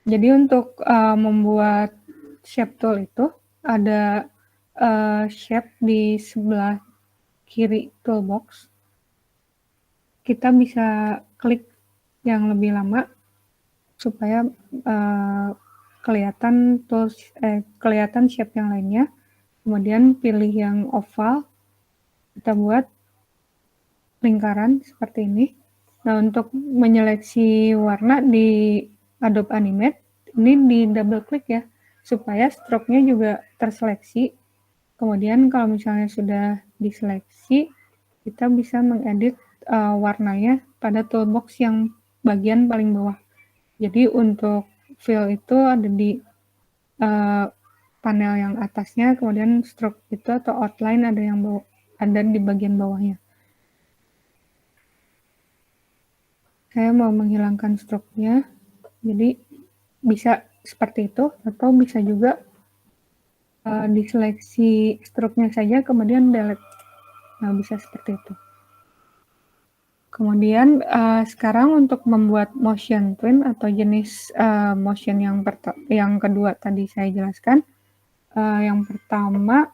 Jadi untuk membuat shape tool itu ada shape di sebelah kiri toolbox. Kita bisa klik yang lebih lama supaya kelihatan shape yang lainnya. Kemudian pilih yang oval, kita buat lingkaran seperti ini. Nah, untuk menyeleksi warna di Adobe Animate, ini di double klik ya, supaya stroke-nya juga terseleksi. Kemudian kalau misalnya sudah diseleksi, kita bisa mengedit warnanya pada toolbox yang bagian paling bawah. Jadi untuk fill itu ada di panel yang atasnya, kemudian stroke itu atau outline ada di bagian bawahnya. Saya mau menghilangkan stroke-nya, jadi bisa seperti itu, atau bisa juga diseleksi stroke-nya saja, kemudian delete. Nah, bisa seperti itu. Kemudian sekarang untuk membuat motion twin atau jenis motion yang kedua tadi saya jelaskan. Yang pertama,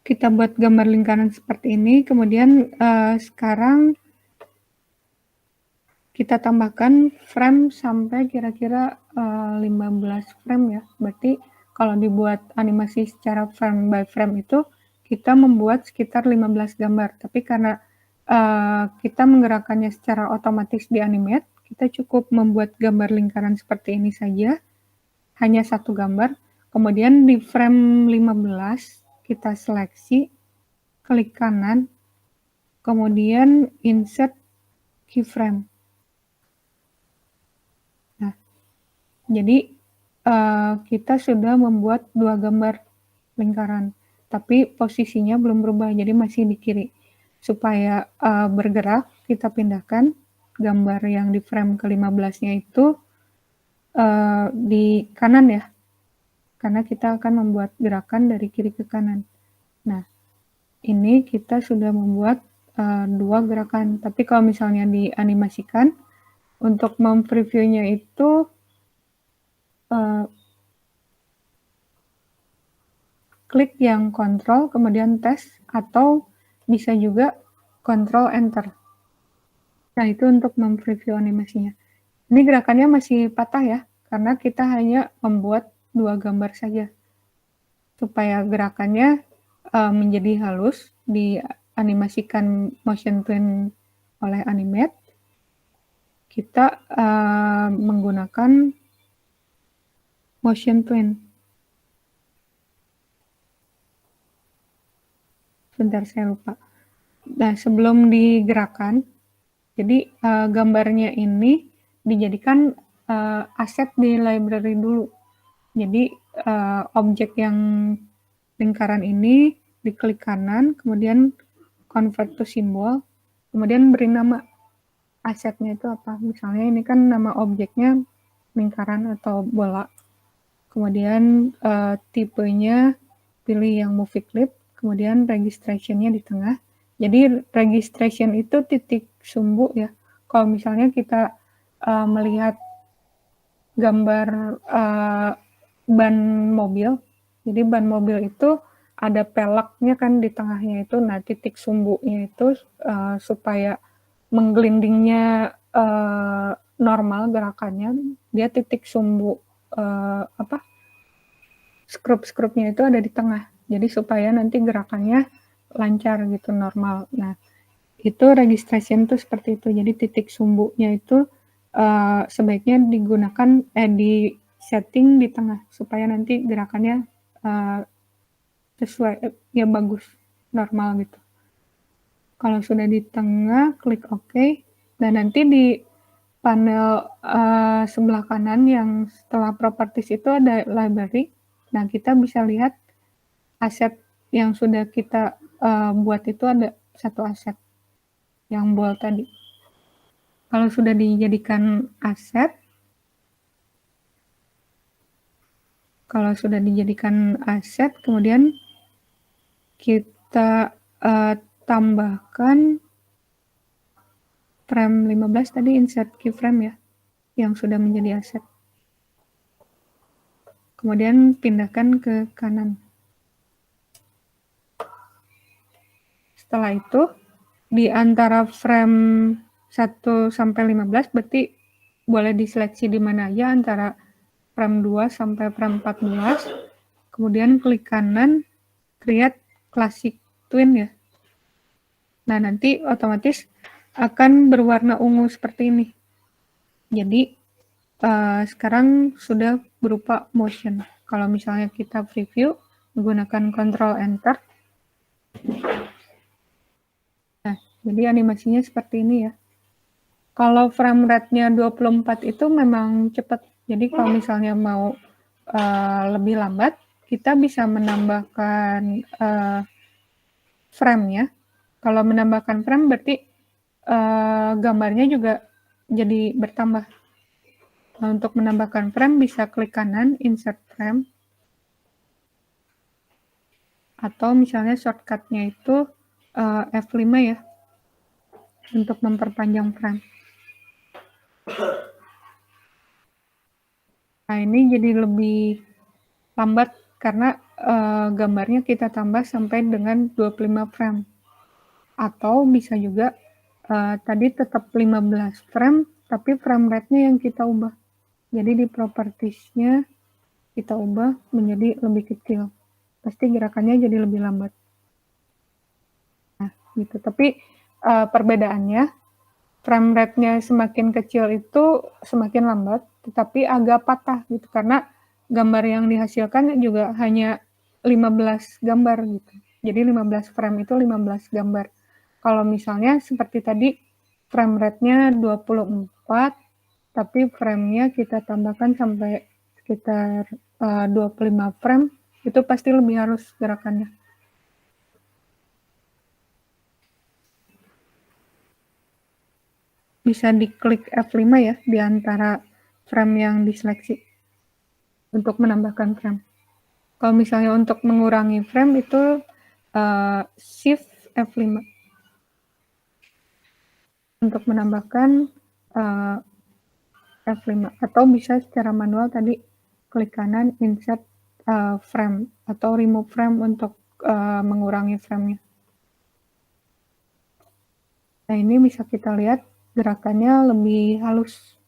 kita buat gambar lingkaran seperti ini, kemudian sekarang kita tambahkan frame sampai kira-kira 15 frame ya. Berarti kalau dibuat animasi secara frame by frame itu, kita membuat sekitar 15 gambar. Tapi karena kita menggerakkannya secara otomatis di Animate, kita cukup membuat gambar lingkaran seperti ini saja, hanya satu gambar. Kemudian di frame 15, kita seleksi, klik kanan, kemudian insert keyframe. Nah, jadi kita sudah membuat 2 gambar lingkaran, tapi posisinya belum berubah, jadi masih di kiri. Supaya bergerak, kita pindahkan gambar yang di frame ke-15-nya itu di kanan ya, karena kita akan membuat gerakan dari kiri ke kanan. Nah, ini kita sudah membuat 2 gerakan, tapi kalau misalnya dianimasikan, untuk mempreviewnya itu klik yang kontrol, kemudian tes, atau bisa juga kontrol enter. Nah, itu untuk mempreview animasinya. Ini gerakannya masih patah ya, karena kita hanya membuat 2 gambar saja. Supaya gerakannya menjadi halus, dianimasikan motion twin oleh Animate, kita menggunakan motion twin. Sebentar, saya lupa. Nah, sebelum digerakkan, jadi gambarnya ini dijadikan aset di library dulu. Jadi objek yang lingkaran ini diklik kanan, kemudian convert to symbol, kemudian beri nama asetnya itu apa. Misalnya ini kan nama objeknya lingkaran atau bola. Kemudian tipenya pilih yang movie clip, kemudian registration-nya di tengah. Jadi registration itu titik sumbu ya. Kalau misalnya kita melihat gambar ban mobil, jadi ban mobil itu ada peleknya kan di tengahnya itu. Nah, titik sumbunya itu supaya menggelindingnya normal gerakannya, dia titik sumbu skrup-skrupnya itu ada di tengah. Jadi supaya nanti gerakannya lancar gitu, normal. Nah, itu registration tuh seperti itu. Jadi titik sumbunya itu sebaiknya digunakan di setting di tengah supaya nanti gerakannya sesuai ya bagus, normal gitu. Kalau sudah di tengah, klik OK. Dan nanti di panel sebelah kanan yang setelah properties itu ada library. Nah, kita bisa lihat aset yang sudah kita buat itu ada satu aset yang bold tadi. Kalau sudah dijadikan aset, kemudian kita tambahkan frame 15 tadi, insert keyframe ya. yang sudah menjadi aset. Kemudian pindahkan ke kanan. Setelah itu, di antara frame 1 sampai 15 berarti boleh diseleksi di mana aja antara frame 2 sampai frame 14. Kemudian klik kanan, create classic twin ya. Nah, nanti otomatis akan berwarna ungu seperti ini. Jadi, sekarang sudah berupa motion. Kalau misalnya kita preview menggunakan Ctrl Enter. Nah, jadi animasinya seperti ini ya. Kalau frame rate-nya 24 itu memang cepat. Jadi kalau misalnya mau lebih lambat, kita bisa menambahkan frame-nya. Kalau menambahkan frame berarti gambarnya juga jadi bertambah. Nah, untuk menambahkan frame bisa klik kanan, insert frame. Atau misalnya shortcut-nya itu F5 ya, untuk memperpanjang frame. Nah, ini jadi lebih lambat karena gambarnya kita tambah sampai dengan 25 frame. Atau bisa juga tadi tetap 15 frame, tapi frame rate-nya yang kita ubah. Jadi di properties-nya kita ubah menjadi lebih kecil. Pasti gerakannya jadi lebih lambat. Nah, gitu. Tapi perbedaannya, frame rate-nya semakin kecil itu semakin lambat, tetapi agak patah gitu. Karena gambar yang dihasilkan juga hanya 15 gambar gitu. Jadi 15 frame itu 15 gambar. Kalau misalnya seperti tadi, frame rate-nya 24, tapi frame-nya kita tambahkan sampai sekitar 25 frame, itu pasti lebih halus gerakannya. Bisa diklik F5 ya, di antara frame yang diseleksi untuk menambahkan frame. Kalau misalnya untuk mengurangi frame itu Shift F5. Untuk menambahkan F5. Atau bisa secara manual tadi klik kanan, insert frame. Atau remove frame untuk mengurangi frame-nya. Nah, ini bisa kita lihat gerakannya lebih halus.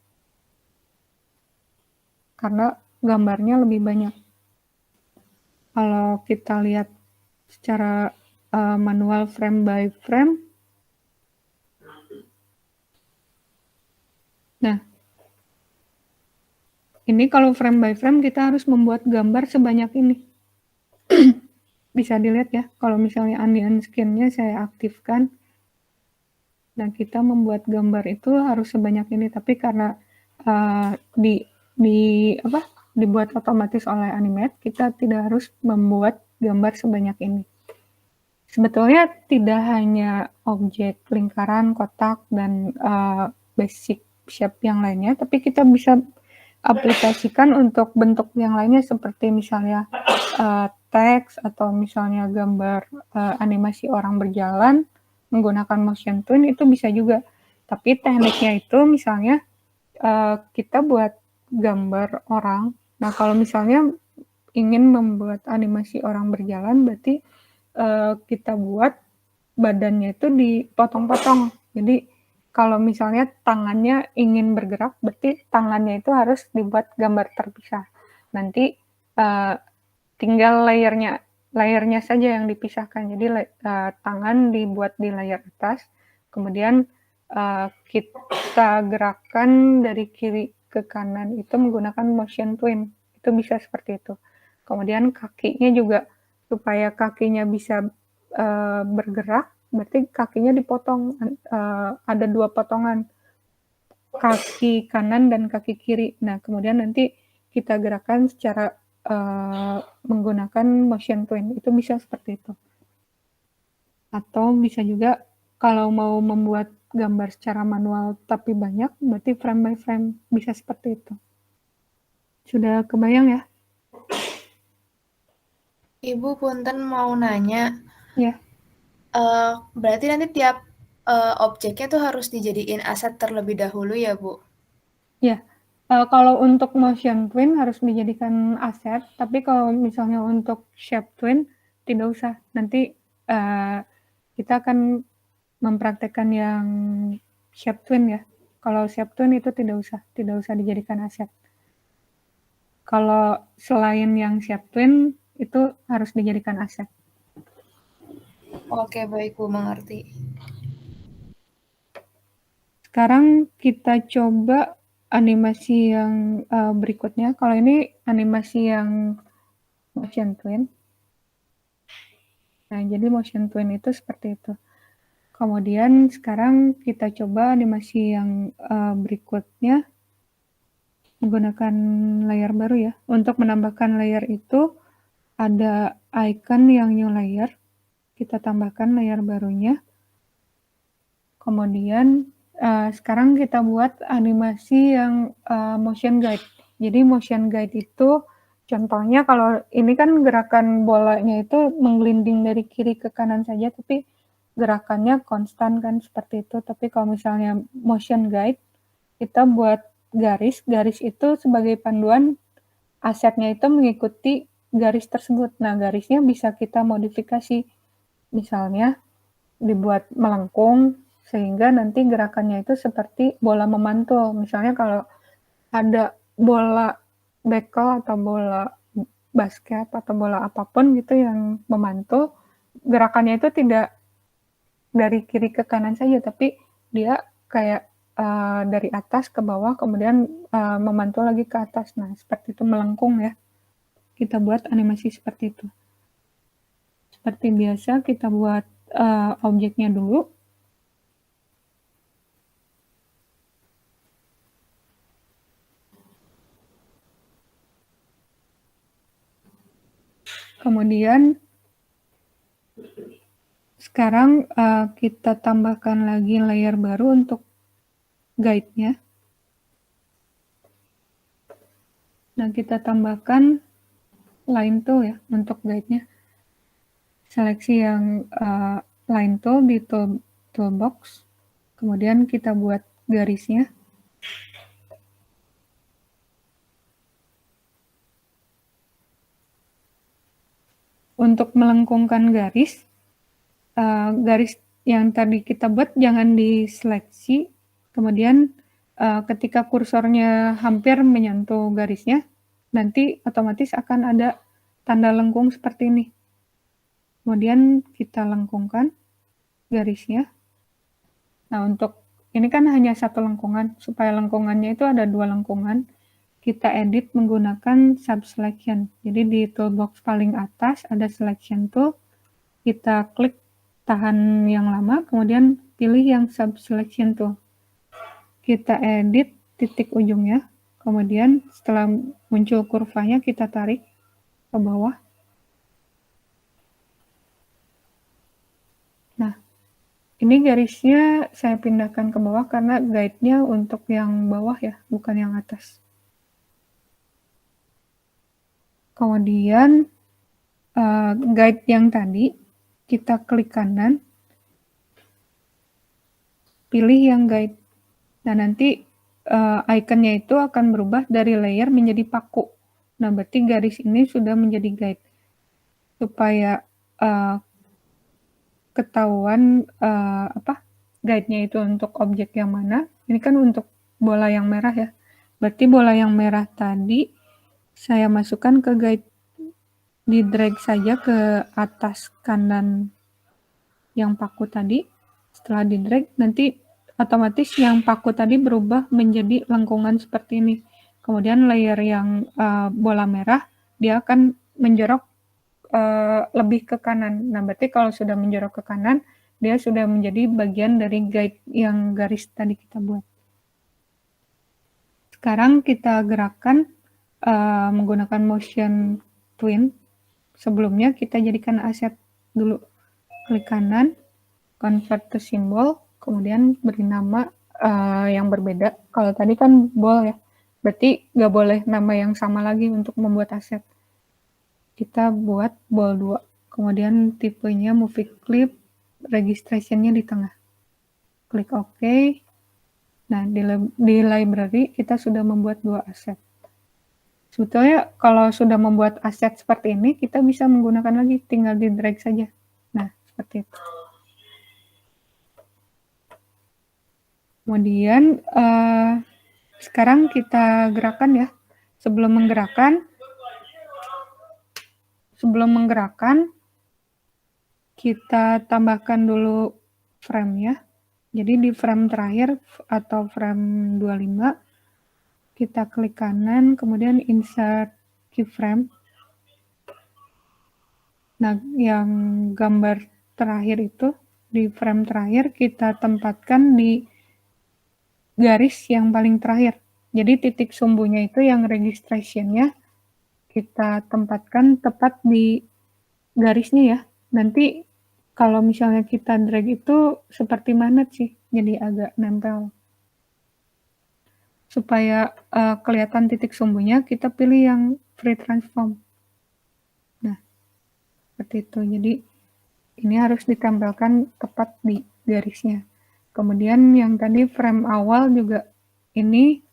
Karena gambarnya lebih banyak. Kalau kita lihat secara manual frame by frame, nah ini kalau frame by frame kita harus membuat gambar sebanyak ini. Bisa dilihat ya, kalau misalnya onion skin-nya saya aktifkan, dan kita membuat gambar itu harus sebanyak ini, tapi karena dibuat otomatis oleh Animate, kita tidak harus membuat gambar sebanyak ini. Sebetulnya tidak hanya objek lingkaran, kotak, dan basic shape yang lainnya, tapi kita bisa aplikasikan untuk bentuk yang lainnya seperti misalnya teks atau misalnya gambar animasi orang berjalan menggunakan motion twin, itu bisa juga. Tapi tekniknya itu misalnya kita buat gambar orang. Nah, kalau misalnya ingin membuat animasi orang berjalan, berarti kita buat badannya itu dipotong-potong. Jadi kalau misalnya tangannya ingin bergerak, berarti tangannya itu harus dibuat gambar terpisah. Nanti tinggal layernya saja yang dipisahkan. Jadi tangan dibuat di layer atas, kemudian kita gerakan dari kiri ke kanan itu menggunakan motion twin. Itu bisa seperti itu. Kemudian kakinya juga, supaya kakinya bisa bergerak, berarti kakinya dipotong, ada 2 potongan, kaki kanan dan kaki kiri. Nah, kemudian nanti kita gerakan secara menggunakan motion twin, itu bisa seperti itu. Atau bisa juga kalau mau membuat gambar secara manual tapi banyak, berarti frame by frame, bisa seperti itu. Sudah kebayang ya? Ibu punten mau nanya. Ya. Berarti nanti tiap objeknya tuh harus dijadiin aset terlebih dahulu ya, Bu? Ya, Kalau untuk motion twin harus dijadikan aset, tapi kalau misalnya untuk shape twin tidak usah. Nanti kita akan mempraktekkan yang shape twin ya. Kalau shape twin itu tidak usah dijadikan aset. Kalau selain yang shape twin itu harus dijadikan aset. Oke, baik Bu, mengerti. Sekarang kita coba animasi yang berikutnya. Kalau ini animasi yang motion twin. Nah, jadi motion twin itu seperti itu. Kemudian sekarang kita coba animasi yang berikutnya menggunakan layer baru ya. Untuk menambahkan layer itu ada icon yang new layer. Kita tambahkan layer barunya. Kemudian sekarang kita buat animasi yang motion guide. Jadi motion guide itu contohnya kalau ini kan gerakan bolanya itu menggelinding dari kiri ke kanan saja, tapi gerakannya konstan kan seperti itu. Tapi kalau misalnya motion guide, kita buat garis. Garis itu sebagai panduan, asetnya itu mengikuti garis tersebut. Nah, garisnya bisa kita modifikasi. Misalnya dibuat melengkung sehingga nanti gerakannya itu seperti bola memantul. Misalnya kalau ada bola bekel atau bola basket atau bola apapun gitu yang memantul, gerakannya itu tidak dari kiri ke kanan saja, tapi dia kayak dari atas ke bawah, kemudian memantul lagi ke atas. Nah, seperti itu melengkung ya. Kita buat animasi seperti itu. Seperti biasa, kita buat objeknya dulu. Kemudian sekarang kita tambahkan lagi layer baru untuk guide-nya. Nah, kita tambahkan line tool ya untuk guide-nya. Seleksi yang line tool di toolbox. Kemudian kita buat garisnya. Untuk melengkungkan garis, garis yang tadi kita buat jangan diseleksi, kemudian ketika kursornya hampir menyentuh garisnya, nanti otomatis akan ada tanda lengkung seperti ini. Kemudian kita lengkungkan garisnya. Nah, untuk ini kan hanya satu lengkungan, supaya lengkungannya itu ada dua lengkungan, kita edit menggunakan subselection. Jadi di toolbox paling atas ada selection tool, kita klik tahan yang lama, kemudian pilih yang subselection tool. Kita edit titik ujungnya, kemudian setelah muncul kurvanya kita tarik ke bawah. Nah, ini garisnya saya pindahkan ke bawah karena guide-nya untuk yang bawah ya, bukan yang atas. Kemudian guide yang tadi, kita klik kanan, pilih yang guide. Nah, nanti ikonnya itu akan berubah dari layer menjadi paku. Nah, berarti garis ini sudah menjadi guide. Supaya ketahuan guide-nya itu untuk objek yang mana. Ini kan untuk bola yang merah ya. Berarti bola yang merah tadi saya masukkan ke guide. Di drag saja ke atas kanan yang paku tadi. Setelah di drag, nanti otomatis yang paku tadi berubah menjadi lengkungan seperti ini. Kemudian layer yang bola merah, dia akan menjorok lebih ke kanan. Nah, berarti kalau sudah menjorok ke kanan, dia sudah menjadi bagian dari guide yang garis tadi kita buat. Sekarang kita gerakkan menggunakan motion twin. Sebelumnya kita jadikan aset dulu. Klik kanan, convert to symbol, kemudian beri nama yang berbeda. Kalau tadi kan ball ya, berarti nggak boleh nama yang sama lagi untuk membuat aset. Kita buat ball 2, kemudian tipenya movie clip, registrationnya di tengah. Klik OK. Nah, di library kita sudah membuat 2 aset. Sebetulnya kalau sudah membuat aset seperti ini, kita bisa menggunakan lagi, tinggal di drag saja. Nah, seperti itu. Kemudian sekarang kita gerakan ya. Sebelum menggerakkan, kita tambahkan dulu frame ya. Jadi di frame terakhir atau frame 25, kita klik kanan, kemudian insert keyframe. Nah, yang gambar terakhir itu, di frame terakhir kita tempatkan di garis yang paling terakhir. Jadi titik sumbunya itu yang registration-nya kita tempatkan tepat di garisnya ya. Nanti kalau misalnya kita drag itu seperti magnet sih, jadi agak nempel. Supaya kelihatan titik sumbunya, kita pilih yang free transform. Nah, seperti itu. Jadi ini harus ditempelkan tepat di garisnya. Kemudian yang tadi frame awal juga ini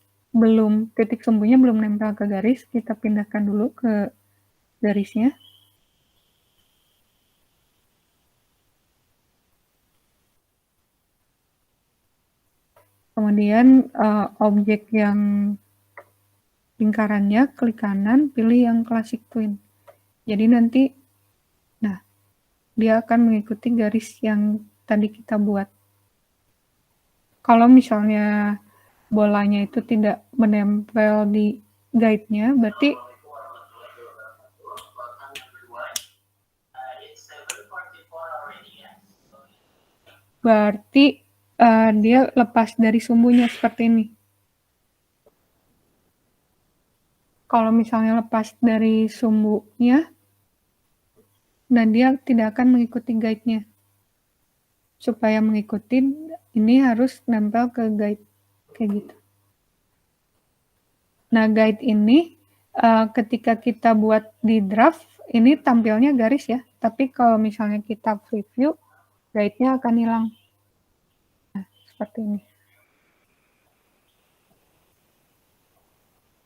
titik sumbunya belum nempel ke garis, kita pindahkan dulu ke garisnya. Kemudian objek yang lingkarannya, klik kanan, pilih yang classic twin. Jadi nanti, nah, dia akan mengikuti garis yang tadi kita buat. Kalau misalnya bolanya itu tidak menempel di guide-nya, berarti dia lepas dari sumbunya seperti ini. Kalau misalnya lepas dari sumbunya, dan dia tidak akan mengikuti guide-nya. Supaya mengikuti, ini harus nempel ke guide, kayak gitu. Nah, guide ini ketika kita buat di draft, ini tampilnya garis ya. Tapi kalau misalnya kita preview, guide-nya akan hilang. Nah, seperti ini.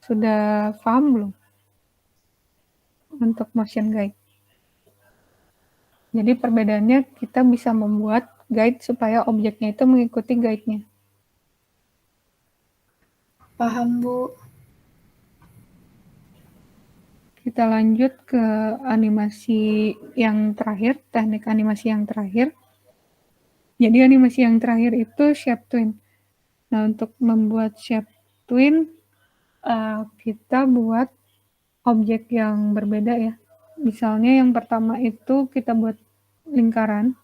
Sudah paham belum? Untuk motion guide. Jadi perbedaannya kita bisa membuat guide supaya objeknya itu mengikuti guide-nya. Paham, Bu. Kita lanjut ke animasi yang terakhir, teknik animasi yang terakhir. Jadi animasi yang terakhir itu shape twin. Nah, untuk membuat shape twin, kita buat objek yang berbeda ya. Misalnya yang pertama itu kita buat lingkaran.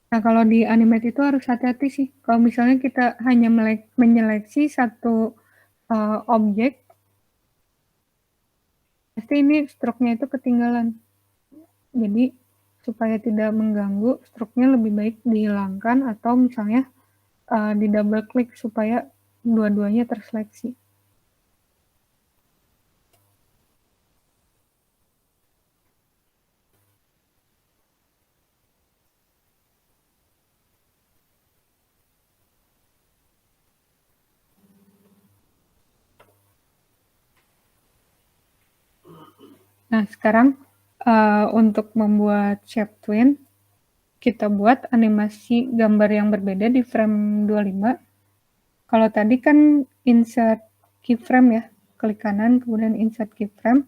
Nah, kalau di animate itu harus hati-hati sih. Kalau misalnya kita hanya menyeleksi satu objek, pasti ini stroke-nya itu ketinggalan. Jadi, supaya tidak mengganggu, stroke-nya lebih baik dihilangkan atau misalnya di double klik supaya dua-duanya terseleksi. Nah, sekarang untuk membuat shape twin, kita buat animasi gambar yang berbeda di frame 25. Kalau tadi kan insert keyframe ya, klik kanan kemudian insert keyframe.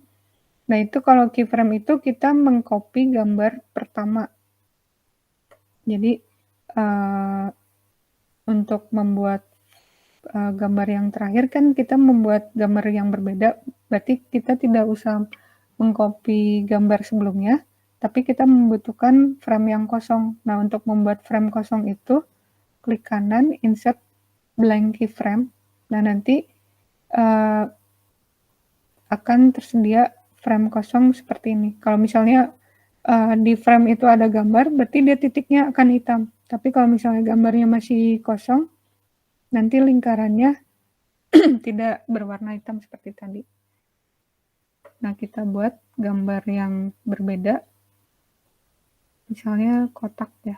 Nah, itu kalau keyframe itu kita mengcopy gambar pertama. Jadi untuk membuat gambar yang terakhir kan kita membuat gambar yang berbeda, berarti kita tidak usah mengcopy gambar sebelumnya, tapi kita membutuhkan frame yang kosong. Nah, untuk membuat frame kosong itu, klik kanan, insert blank keyframe. Nah, nanti akan tersedia frame kosong seperti ini. Kalau misalnya di frame itu ada gambar, berarti dia titiknya akan hitam. Tapi kalau misalnya gambarnya masih kosong, nanti lingkarannya tidak berwarna hitam seperti tadi. Nah, kita buat gambar yang berbeda, misalnya kotak ya.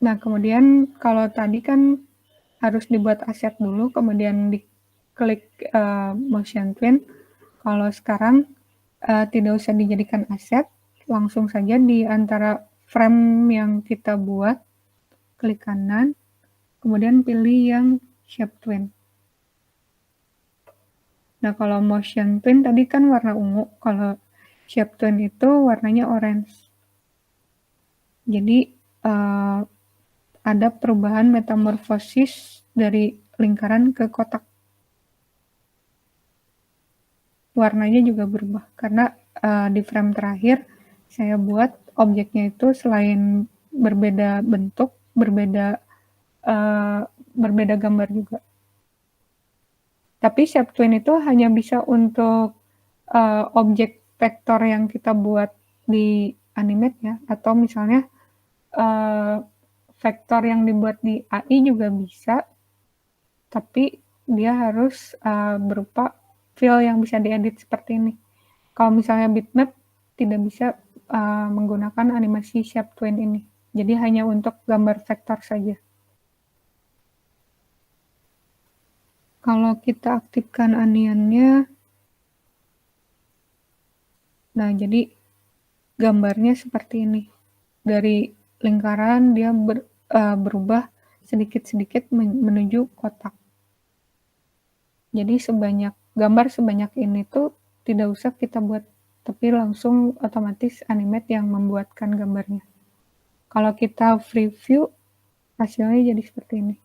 Nah, kemudian kalau tadi kan harus dibuat aset dulu, kemudian diklik motion twin. Kalau sekarang tidak usah dijadikan aset, langsung saja di antara frame yang kita buat, klik kanan, kemudian pilih yang shape twin. Nah, kalau motion twin tadi kan warna ungu, kalau shape twin itu warnanya orange. Jadi ada perubahan metamorfosis dari lingkaran ke kotak. Warnanya juga berubah karena di frame terakhir saya buat objeknya itu selain berbeda bentuk, berbeda gambar juga. Tapi shape twin itu hanya bisa untuk objek vektor yang kita buat di Animate ya, atau misalnya vektor yang dibuat di AI juga bisa, tapi dia harus berupa file yang bisa diedit seperti ini. Kalau misalnya bitmap tidak bisa menggunakan animasi shape twin ini, jadi hanya untuk gambar vektor saja. Kalau kita aktifkan onion-nya, nah jadi gambarnya seperti ini. Dari lingkaran dia berubah sedikit-sedikit menuju kotak. Jadi gambar sebanyak ini tuh tidak usah kita buat, tapi langsung otomatis Animate yang membuatkan gambarnya. Kalau kita free view, hasilnya jadi seperti ini.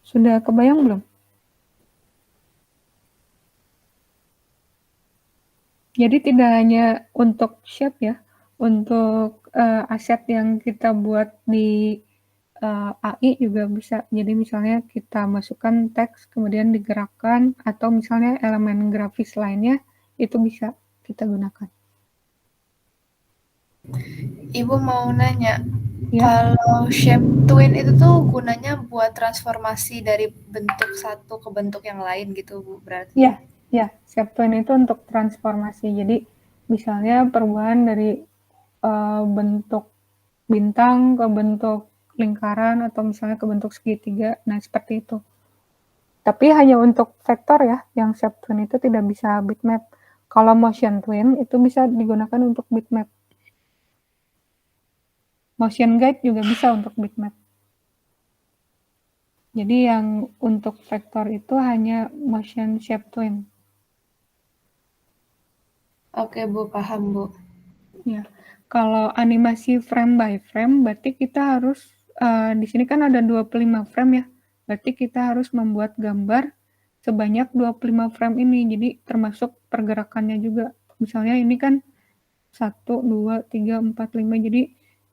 Sudah kebayang belum? Jadi tidak hanya untuk shape ya, untuk aset yang kita buat di AI juga bisa. Jadi misalnya kita masukkan teks kemudian digerakkan, atau misalnya elemen grafis lainnya itu bisa kita gunakan. Ibu mau nanya, Ya, kalau shape twin itu tuh gunanya buat transformasi dari bentuk satu ke bentuk yang lain gitu, Bu, berarti? ya, shape twin itu untuk transformasi. Jadi misalnya perubahan dari bentuk bintang ke bentuk lingkaran, atau misalnya ke bentuk segitiga, nah seperti itu. Tapi hanya untuk vektor ya, yang shape twin itu tidak bisa bitmap. Kalau motion twin itu bisa digunakan untuk bitmap. Motion guide juga bisa untuk bitmap. Jadi yang untuk vektor itu hanya motion shape twin. Oke, Bu, paham, Bu. Ya, kalau animasi frame by frame, berarti kita harus di sini kan ada 25 frame ya. Berarti kita harus membuat gambar sebanyak 25 frame ini. Jadi termasuk pergerakannya juga. Misalnya ini kan 1, 2, 3, 4, 5. Jadi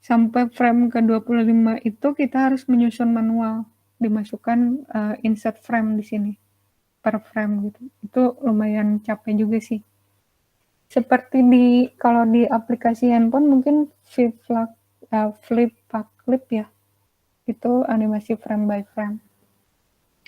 sampai frame ke 25 itu kita harus menyusun manual. Dimasukkan insert frame di sini per frame gitu. Itu lumayan capek juga sih. Seperti kalau di aplikasi handphone mungkin flip clip ya, itu animasi frame by frame.